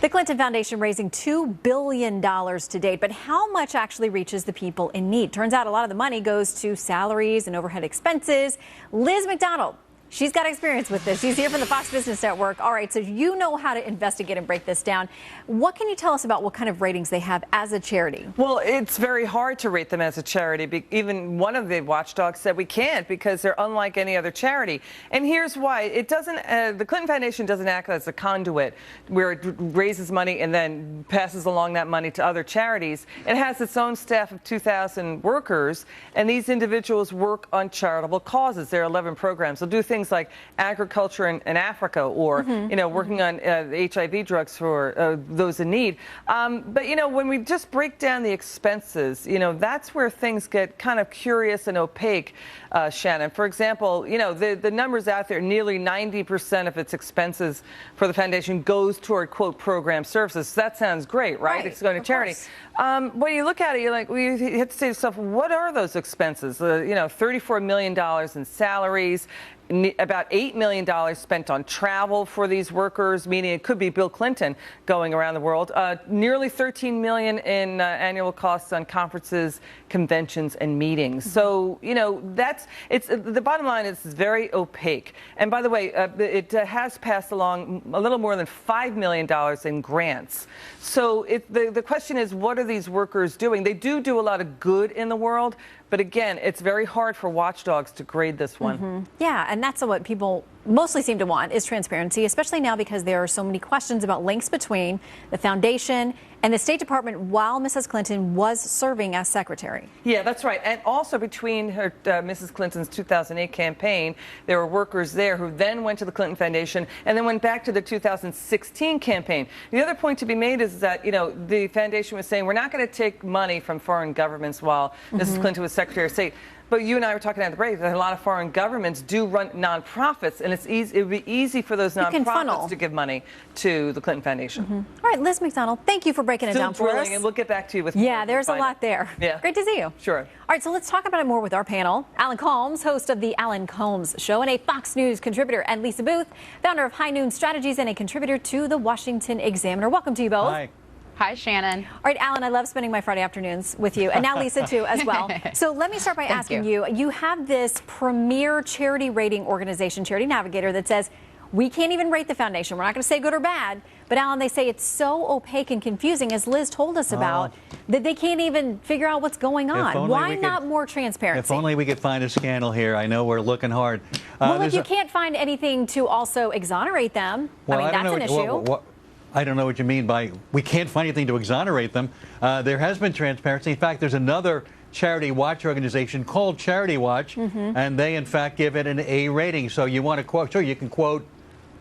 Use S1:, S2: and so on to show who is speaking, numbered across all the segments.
S1: The Clinton Foundation raising $2 billion to date, but how much actually reaches the people in need? Turns out a lot of the money goes to salaries and overhead expenses. Liz McDonald, she's got experience with this. She's here from the Fox Business Network. All right, so you know how to investigate and break this down. What can you tell us about what kind of ratings they have as a charity?
S2: Well, it's very hard to rate them as a charity. Even one of the watchdogs said we can't because they're unlike any other charity. And here's why. It doesn't. The Clinton Foundation doesn't act as a conduit where it raises money and then passes along that money to other charities. It has its own staff of 2,000 workers, and these individuals work on charitable causes. There are 11 programs. They'll do things like agriculture in Africa, or working on HIV drugs for those in need. But when we just break down the expenses, that's where things get kind of curious and opaque, Shannon. For example, the numbers out there, nearly 90% of its expenses for the foundation goes toward, quote, program services. So that sounds great, right? It's going to charity. When you look at it, you have to say to yourself, what are those expenses? $34 million in salaries, about $8 million spent on travel for these workers, meaning it could be Bill Clinton going around the world. Nearly $13 million in annual costs on conferences, conventions, and meetings. So, the bottom line is it's very opaque. And by the way, it has passed along a little more than $5 million in grants. So the question is, what are these workers doing? They do a lot of good in the world. But again, it's very hard for watchdogs to grade this one.
S1: Yeah, and that's what people mostly seem to want, is transparency, especially now because there are so many questions about links between the foundation and the State Department while Mrs. Clinton was serving as secretary.
S2: Yeah, that's right. And also between her, Mrs. Clinton's 2008 campaign, there were workers there who then went to the Clinton Foundation and then went back to the 2016 campaign. The other point to be made is that, the foundation was saying we're not going to take money from foreign governments while Mrs. Clinton was Secretary of State. But you and I were talking at the break that a lot of foreign governments do run nonprofits, and it would be easy for those nonprofits to give money to the Clinton Foundation.
S1: All right, Liz McDonald, thank you for breaking it down for us.
S2: And we'll get back to you with
S1: more. There's a lot there.
S2: Yeah.
S1: Great to see you.
S2: Sure.
S1: All right, so let's talk about it more with our panel. Alan Colmes, host of the Alan Colmes Show and a Fox News contributor, and Lisa Booth, founder of High Noon Strategies and a contributor to the Washington Examiner. Welcome to you both.
S3: Hi.
S4: Hi, Shannon.
S1: All right, Alan, I love spending my Friday afternoons with you, and now Lisa, too, as well. So let me start by asking you, you have this premier charity rating organization, Charity Navigator, that says we can't even rate the foundation. We're not going to say good or bad, but Alan, they say it's so opaque and confusing, as Liz told us about, that they can't even figure out what's going on. Why not more transparency?
S3: If only we could find a scandal here. I know we're looking hard.
S1: Well, if you can't find anything to also exonerate them,
S3: well,
S1: I mean, that's an issue.
S3: I don't know what you mean by we can't find anything to exonerate them. There has been transparency. In fact, there's another charity watch organization called Charity Watch, and they, in fact, give it an A rating. So you want to quote, sure, you can quote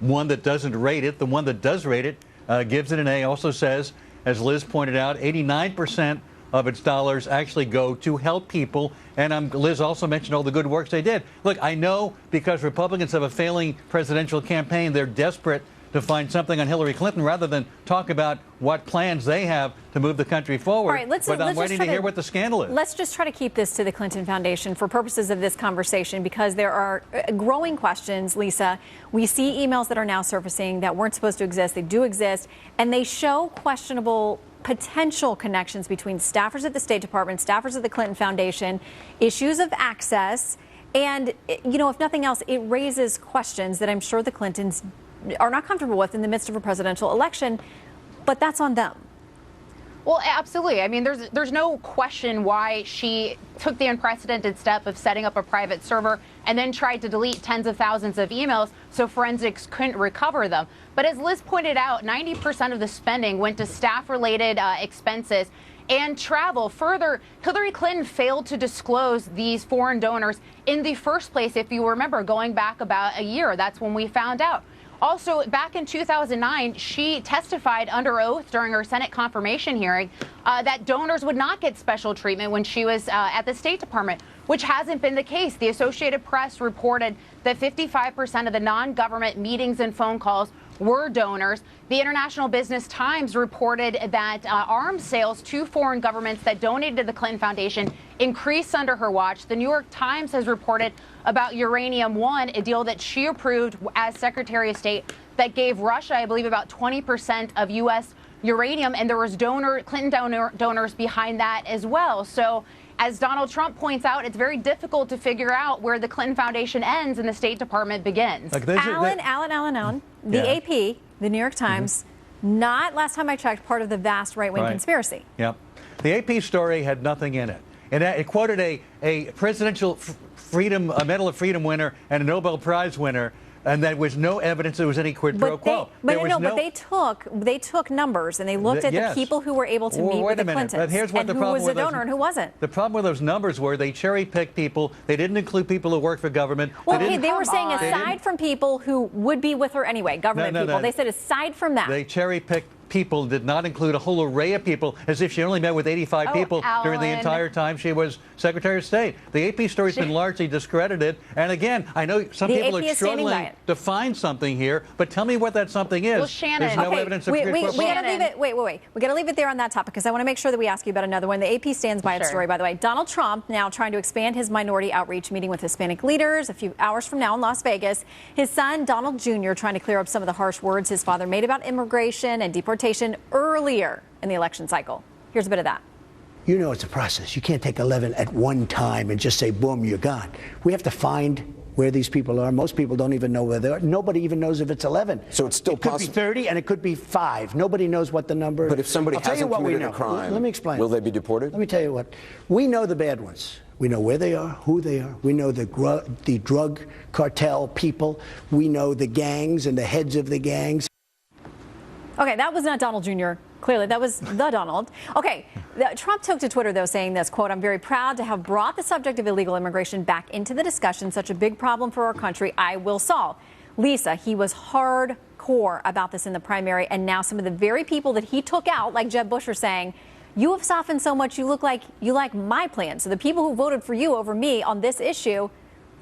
S3: one that doesn't rate it. The one that does rate it gives it an A. Also says, as Liz pointed out, 89% of its dollars actually go to help people. And Liz also mentioned all the good works they did. Look, I know because Republicans have a failing presidential campaign, they're desperate to find something on Hillary Clinton rather than talk about what plans they have to move the country forward.
S1: All right,
S3: but I'm waiting to hear what the scandal is.
S1: Let's just try to keep this to the Clinton Foundation for purposes of this conversation, because there are growing questions, Lisa. We see emails that are now surfacing that weren't supposed to exist. They do exist, and they show questionable potential connections between staffers at the State Department, staffers at the Clinton Foundation, issues of access, and, if nothing else, it raises questions that I'm sure the Clintons are not comfortable with in the midst of a presidential election, but that's on them.
S4: Well, absolutely. I mean, there's no question why she took the unprecedented step of setting up a private server and then tried to delete tens of thousands of emails so forensics couldn't recover them. But as Liz pointed out, 90% of the spending went to staff-related expenses and travel. Further, Hillary Clinton failed to disclose these foreign donors in the first place. If you remember, going back about a year, that's when we found out. Also, back in 2009, she testified under oath during her Senate confirmation hearing that donors would not get special treatment when she was at the State Department, which hasn't been the case. The Associated Press reported that 55% of the non-government meetings and phone calls were donors. The International Business Times reported that arms sales to foreign governments that donated to the Clinton Foundation increased under her watch. The New York Times has reported about Uranium One, a deal that she approved as Secretary of State that gave Russia, I believe, about 20% of U.S. uranium, and there was Clinton donors behind that as well. So as Donald Trump points out, it's very difficult to figure out where the Clinton Foundation ends and the State Department begins.
S1: Alan, the AP, the New York Times, not, last time I checked, part of the vast right-wing conspiracy.
S3: Yep. The AP story had nothing in it. It quoted a presidential a Medal of Freedom winner and a Nobel Prize winner, and there was no evidence there was any quid pro quo.
S1: But they took numbers and they looked at the people who were able to meet with the Clintons,
S3: but here's what
S1: and
S3: the
S1: who
S3: problem
S1: was a donor and who wasn't.
S3: The problem with those numbers were they cherry-picked people. They didn't include people who work for government.
S1: Well, they were saying aside from people who would be with her anyway, government people. They said aside from that.
S3: They cherry-picked people, did not include a whole array of people, as if she only met with 85 people during the entire time she was Secretary of State. The AP story's been largely discredited. And again, I know some people are struggling to find something here, but tell me what that something is.
S4: Well, Shannon,
S3: there's no evidence of
S1: we gotta leave it. Wait. We gotta leave it there on that topic because I want to make sure that we ask you about another one. The AP stands by its story, by the way. Donald Trump now trying to expand his minority outreach, meeting with Hispanic leaders a few hours from now in Las Vegas. His son, Donald Jr., trying to clear up some of the harsh words his father made about immigration and deportation earlier in the election cycle. Here's a bit of that.
S5: You know it's a process. You can't take 11 at one time and just say, boom, you're gone. We have to find where these people are. Most people don't even know where they are. Nobody even knows if it's 11.
S6: So it's still possible.
S5: It could be 30 and it could be 5. Nobody knows what the number is.
S6: But if somebody hasn't committed a crime,
S5: let me explain.
S6: Will they be deported?
S5: Let me tell you what. We know the bad ones. We know where they are, who they are. We know the drug cartel people. We know the gangs and the heads of the gangs.
S1: Okay, that was not Donald Jr. Clearly, that was the Donald. Okay, Trump took to Twitter, though, saying this, quote, "I'm very proud to have brought the subject of illegal immigration back into the discussion. Such a big problem for our country, I will solve." Lisa, he was hardcore about this in the primary, and now some of the very people that he took out, like Jeb Bush, are saying, you have softened so much, you look like you like my plan. So the people who voted for you over me on this issue,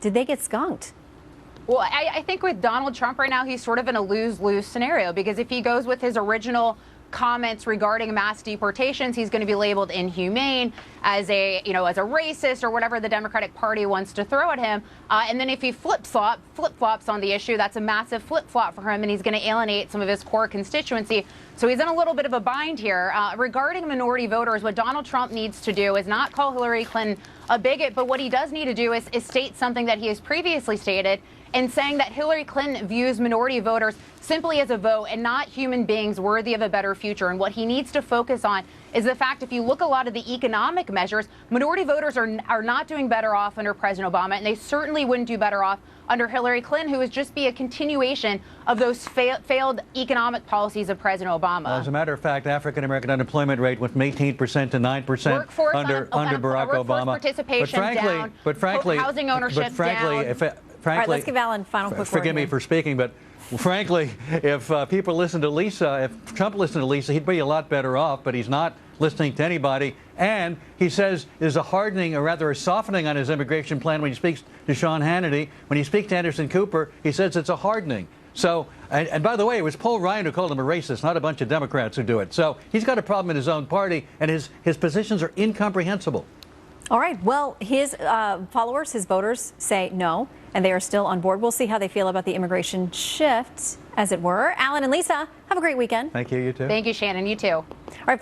S1: did they get skunked?
S4: Well, I think with Donald Trump right now, he's sort of in a lose-lose scenario because if he goes with his original comments regarding mass deportations, he's going to be labeled inhumane, as a racist or whatever the Democratic Party wants to throw at him. And then if he flip-flops on the issue, that's a massive flip-flop for him, and he's going to alienate some of his core constituency. So he's in a little bit of a bind here. Regarding minority voters, what Donald Trump needs to do is not call Hillary Clinton a bigot, but what he does need to do is state something that he has previously stated, in saying that Hillary Clinton views minority voters simply as a vote and not human beings worthy of a better future. And what he needs to focus on is the fact, if you look a lot of the economic measures, minority voters are not doing better off under President Obama, and they certainly wouldn't do better off under Hillary Clinton, who would just be a continuation of those failed economic policies of President Obama.
S3: Well, as a matter of fact, African-American unemployment rate went from 18% to 9% under Barack Obama.
S4: Participation down, housing ownership down.
S1: All right, let's give Alan final quick word.
S3: Forgive me for speaking, but frankly, if people listen to Lisa, if Trump listened to Lisa, he'd be a lot better off, but he's not listening to anybody. And he says there's a hardening, or rather a softening on his immigration plan when he speaks to Sean Hannity. When he speaks to Anderson Cooper, he says it's a hardening. So, and by the way, it was Paul Ryan who called him a racist, not a bunch of Democrats who do it. So he's got a problem in his own party, and his positions are incomprehensible.
S1: All right. Well, his followers, his voters say no, and they are still on board. We'll see how they feel about the immigration shift, as it were. Alan and Lisa, have a great weekend.
S3: Thank you. You too.
S4: Thank you, Shannon. You too.
S1: All right.